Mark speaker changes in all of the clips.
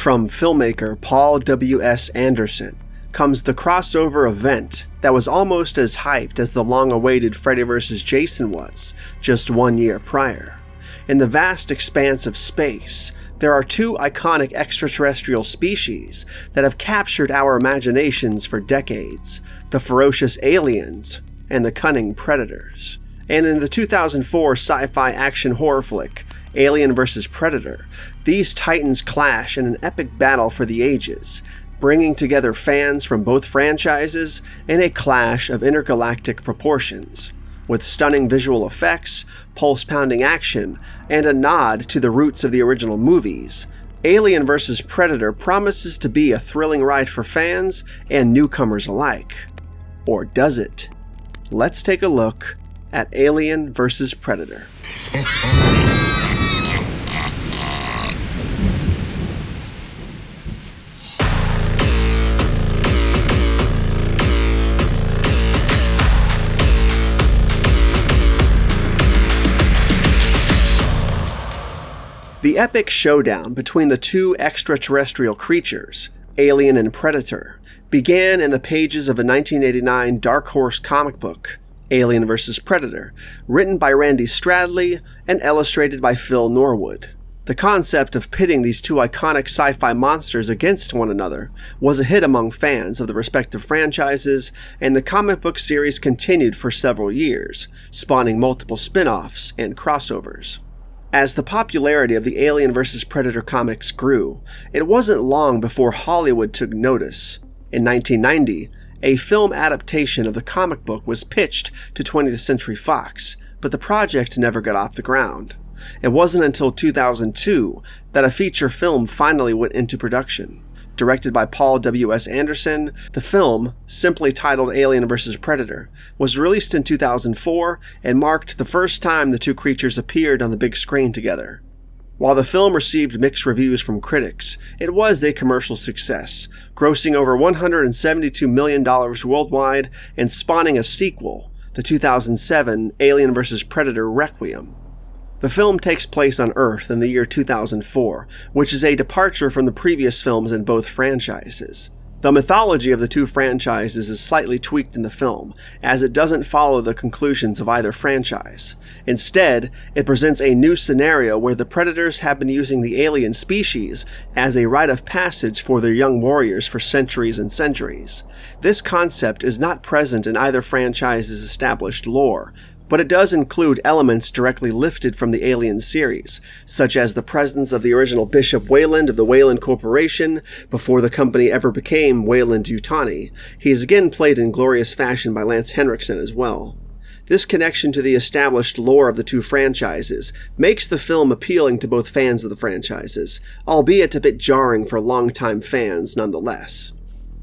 Speaker 1: From filmmaker Paul W.S. Anderson comes the crossover event that was almost as hyped as the long-awaited Freddy vs. Jason was just 1 year prior. In the vast expanse of space, there are two iconic extraterrestrial species that have captured our imaginations for decades: the ferocious aliens and the cunning predators. And in the 2004 sci-fi action horror flick, Alien vs. Predator, these titans clash in an epic battle for the ages, bringing together fans from both franchises in a clash of intergalactic proportions. With stunning visual effects, pulse-pounding action, and a nod to the roots of the original movies, Alien vs. Predator promises to be a thrilling ride for fans and newcomers alike. Or does it? Let's take a look at Alien vs. Predator. The epic showdown between the two extraterrestrial creatures, Alien and Predator, began in the pages of a 1989 Dark Horse comic book, Alien vs. Predator, written by Randy Stradley and illustrated by Phil Norwood. The concept of pitting these two iconic sci-fi monsters against one another was a hit among fans of the respective franchises, and the comic book series continued for several years, spawning multiple spin-offs and crossovers. As the popularity of the Alien vs. Predator comics grew, it wasn't long before Hollywood took notice. In 1990, a film adaptation of the comic book was pitched to 20th Century Fox, but the project never got off the ground. It wasn't until 2002 that a feature film finally went into production. Directed by Paul W.S. Anderson, the film, simply titled Alien vs. Predator, was released in 2004 and marked the first time the two creatures appeared on the big screen together. While the film received mixed reviews from critics, it was a commercial success, grossing over $172 million worldwide and spawning a sequel, the 2007 Alien vs. Predator Requiem. The film takes place on Earth in the year 2004, which is a departure from the previous films in both franchises. The mythology of the two franchises is slightly tweaked in the film, as it doesn't follow the conclusions of either franchise. Instead, it presents a new scenario where the Predators have been using the alien species as a rite of passage for their young warriors for centuries and centuries. This concept is not present in either franchise's established lore, but it does include elements directly lifted from the Alien series, such as the presence of the original Bishop Weyland of the Weyland Corporation before the company ever became Weyland-Yutani. He is again played in glorious fashion by Lance Henriksen as well. This connection to the established lore of the two franchises makes the film appealing to both fans of the franchises, albeit a bit jarring for longtime fans nonetheless.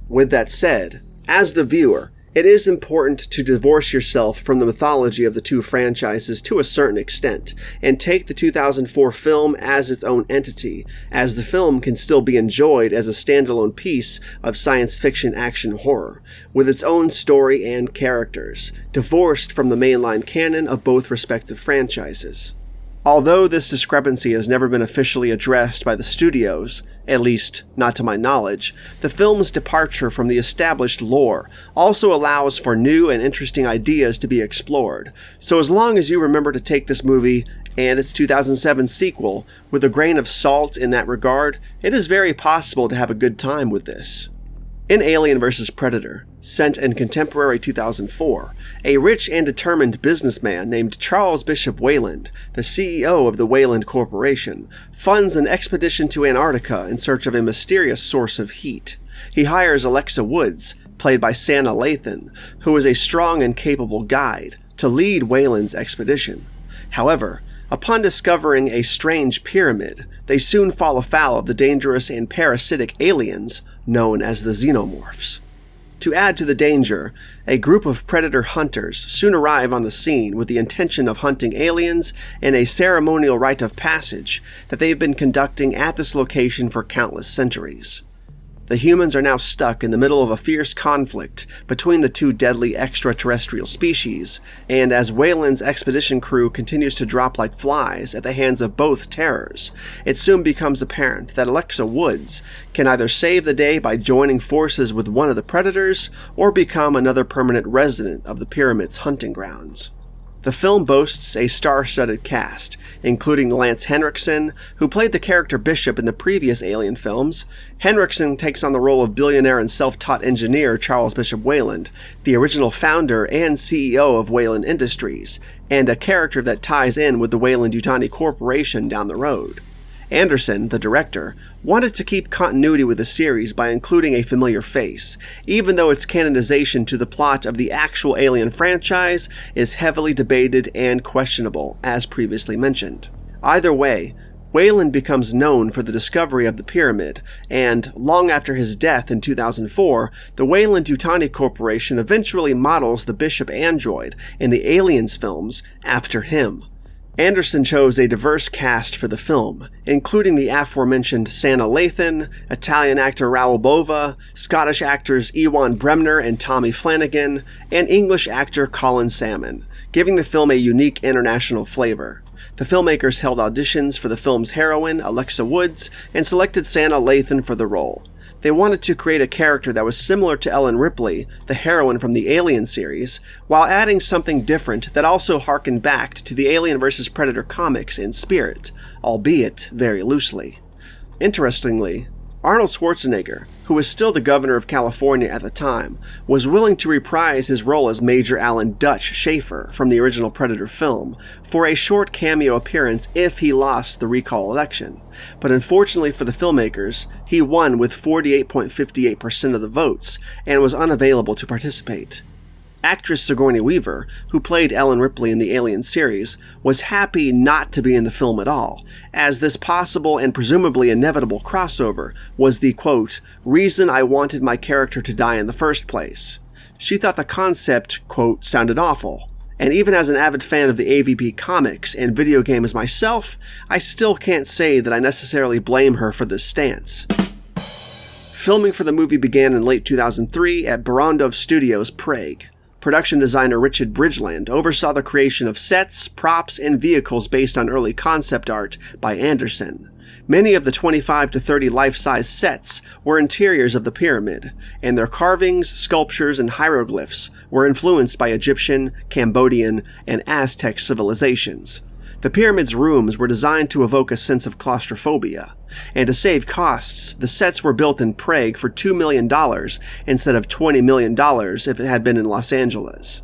Speaker 1: With that said, as the viewer, it is important to divorce yourself from the mythology of the two franchises to a certain extent, and take the 2004 film as its own entity, as the film can still be enjoyed as a standalone piece of science fiction action horror, with its own story and characters, divorced from the mainline canon of both respective franchises. Although this discrepancy has never been officially addressed by the studios, at least not to my knowledge, the film's departure from the established lore also allows for new and interesting ideas to be explored. So as long as you remember to take this movie and its 2007 sequel with a grain of salt in that regard, it is very possible to have a good time with this. In Alien vs. Predator, set in contemporary 2004, a rich and determined businessman named Charles Bishop Weyland, the CEO of the Weyland Corporation, funds an expedition to Antarctica in search of a mysterious source of heat. He hires Alexa Woods, played by Sanaa Lathan, who is a strong and capable guide, to lead Weyland's expedition. However, upon discovering a strange pyramid, they soon fall afoul of the dangerous and parasitic aliens known as the Xenomorphs. To add to the danger, a group of predator hunters soon arrive on the scene with the intention of hunting aliens in a ceremonial rite of passage that they have been conducting at this location for countless centuries. The humans are now stuck in the middle of a fierce conflict between the two deadly extraterrestrial species, and as Weyland's expedition crew continues to drop like flies at the hands of both terrors, it soon becomes apparent that Alexa Woods can either save the day by joining forces with one of the predators, or become another permanent resident of the pyramid's hunting grounds. The film boasts a star-studded cast, including Lance Henriksen, who played the character Bishop in the previous Alien films. Henriksen takes on the role of billionaire and self-taught engineer Charles Bishop Weyland, the original founder and CEO of Weyland Industries, and a character that ties in with the Weyland-Yutani Corporation down the road. Anderson, the director, wanted to keep continuity with the series by including a familiar face, even though its canonization to the plot of the actual Alien franchise is heavily debated and questionable, as previously mentioned. Either way, Weyland becomes known for the discovery of the pyramid, and long after his death in 2004, the Weyland-Yutani Corporation eventually models the Bishop android in the Aliens films after him. Anderson chose a diverse cast for the film, including the aforementioned Sanaa Lathan, Italian actor Raoul Bova, Scottish actors Ewen Bremner and Tommy Flanagan, and English actor Colin Salmon, giving the film a unique international flavor. The filmmakers held auditions for the film's heroine, Alexa Woods, and selected Sanaa Lathan for the role. They wanted to create a character that was similar to Ellen Ripley, the heroine from the Alien series, while adding something different that also harkened back to the Alien vs. Predator comics in spirit, albeit very loosely. Interestingly, Arnold Schwarzenegger, who was still the governor of California at the time, was willing to reprise his role as Major Alan Dutch Schaefer from the original Predator film for a short cameo appearance if he lost the recall election. But unfortunately for the filmmakers, he won with 48.58% of the votes and was unavailable to participate. Actress Sigourney Weaver, who played Ellen Ripley in the Alien series, was happy not to be in the film at all, as this possible and presumably inevitable crossover was the, quote, reason I wanted my character to die in the first place. She thought the concept, quote, sounded awful, and even as an avid fan of the AVP comics and video games myself, I still can't say that I necessarily blame her for this stance. Filming for the movie began in late 2003 at Barrandov Studios, Prague. Production designer Richard Bridgeland oversaw the creation of sets, props, and vehicles based on early concept art by Anderson. Many of the 25 to 30 life-size sets were interiors of the pyramid, and their carvings, sculptures, and hieroglyphs were influenced by Egyptian, Cambodian, and Aztec civilizations. The pyramid's rooms were designed to evoke a sense of claustrophobia, and to save costs, the sets were built in Prague for $2 million instead of $20 million if it had been in Los Angeles.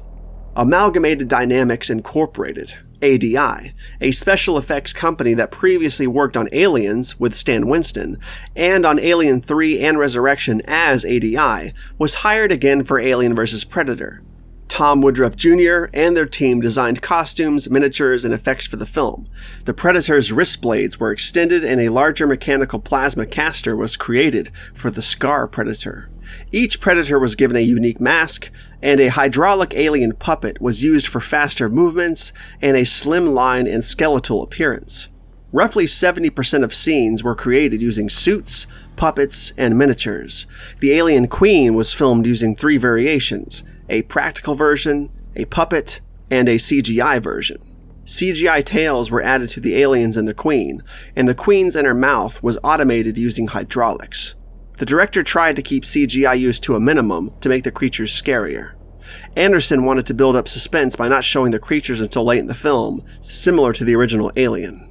Speaker 1: Amalgamated Dynamics Incorporated, ADI, a special effects company that previously worked on Aliens with Stan Winston, and on Alien 3 and Resurrection as ADI, was hired again for Alien vs. Predator. Tom Woodruff Jr. and their team designed costumes, miniatures, and effects for the film. The Predator's wrist blades were extended and a larger mechanical plasma caster was created for the Scar Predator. Each Predator was given a unique mask, and a hydraulic alien puppet was used for faster movements and a slim line and skeletal appearance. Roughly 70% of scenes were created using suits, puppets, and miniatures. The Alien Queen was filmed using 3 variations: a practical version, a puppet, and a CGI version. CGI tails were added to the aliens and the Queen, and the Queen's inner mouth was automated using hydraulics. The director tried to keep CGI use to a minimum to make the creatures scarier. Anderson wanted to build up suspense by not showing the creatures until late in the film, similar to the original Alien.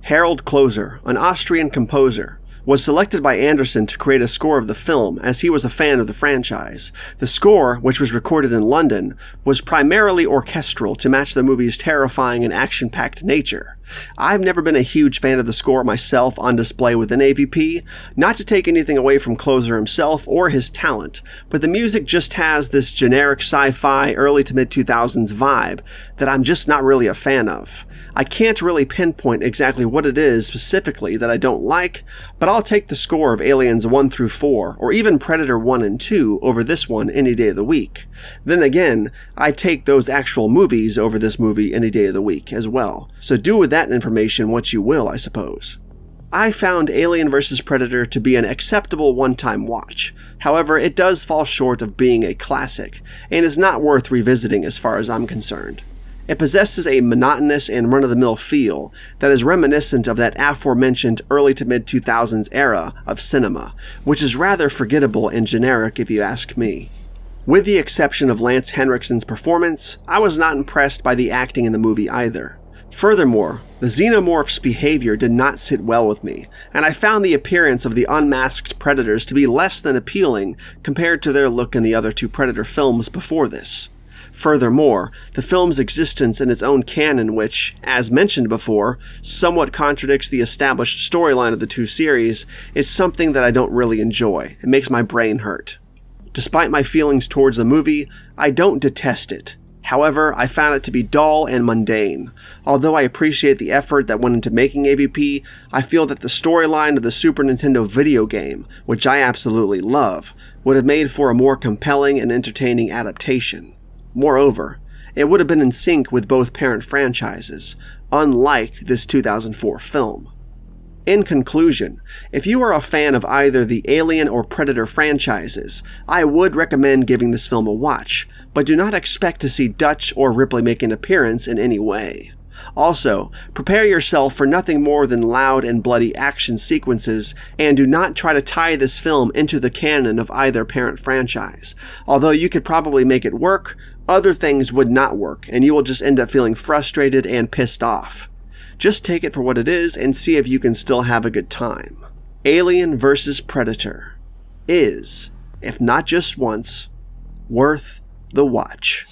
Speaker 1: Harold Kloser, an Austrian composer, was selected by Anderson to create a score of the film as he was a fan of the franchise. The score, which was recorded in London, was primarily orchestral to match the movie's terrifying and action-packed nature. I've never been a huge fan of the score myself on display within AVP, not to take anything away from Kloser himself or his talent, but the music just has this generic sci-fi early to mid-2000s vibe that I'm just not really a fan of. I can't really pinpoint exactly what it is specifically that I don't like, but I'll take the score of Aliens 1 through 4, or even Predator 1 and 2 over this one any day of the week. Then again, I take those actual movies over this movie any day of the week as well, so do with that information what you will, I suppose. I found Alien vs. Predator to be an acceptable one-time watch. However, it does fall short of being a classic, and is not worth revisiting as far as I'm concerned. It possesses a monotonous and run-of-the-mill feel that is reminiscent of that aforementioned early to mid-2000s era of cinema, which is rather forgettable and generic if you ask me. With the exception of Lance Henriksen's performance, I was not impressed by the acting in the movie either. Furthermore, the xenomorph's behavior did not sit well with me, and I found the appearance of the unmasked predators to be less than appealing compared to their look in the other two Predator films before this. Furthermore, the film's existence in its own canon, which, as mentioned before, somewhat contradicts the established storyline of the two series, is something that I don't really enjoy. It makes my brain hurt. Despite my feelings towards the movie, I don't detest it. However, I found it to be dull and mundane. Although I appreciate the effort that went into making AVP, I feel that the storyline of the Super Nintendo video game, which I absolutely love, would have made for a more compelling and entertaining adaptation. Moreover, it would have been in sync with both parent franchises, unlike this 2004 film. In conclusion, if you are a fan of either the Alien or Predator franchises, I would recommend giving this film a watch, but do not expect to see Dutch or Ripley make an appearance in any way. Also, prepare yourself for nothing more than loud and bloody action sequences, and do not try to tie this film into the canon of either parent franchise. Although you could probably make it work, other things would not work, and you will just end up feeling frustrated and pissed off. Just take it for what it is and see if you can still have a good time. Alien vs. Predator is, if not just once, worth the watch.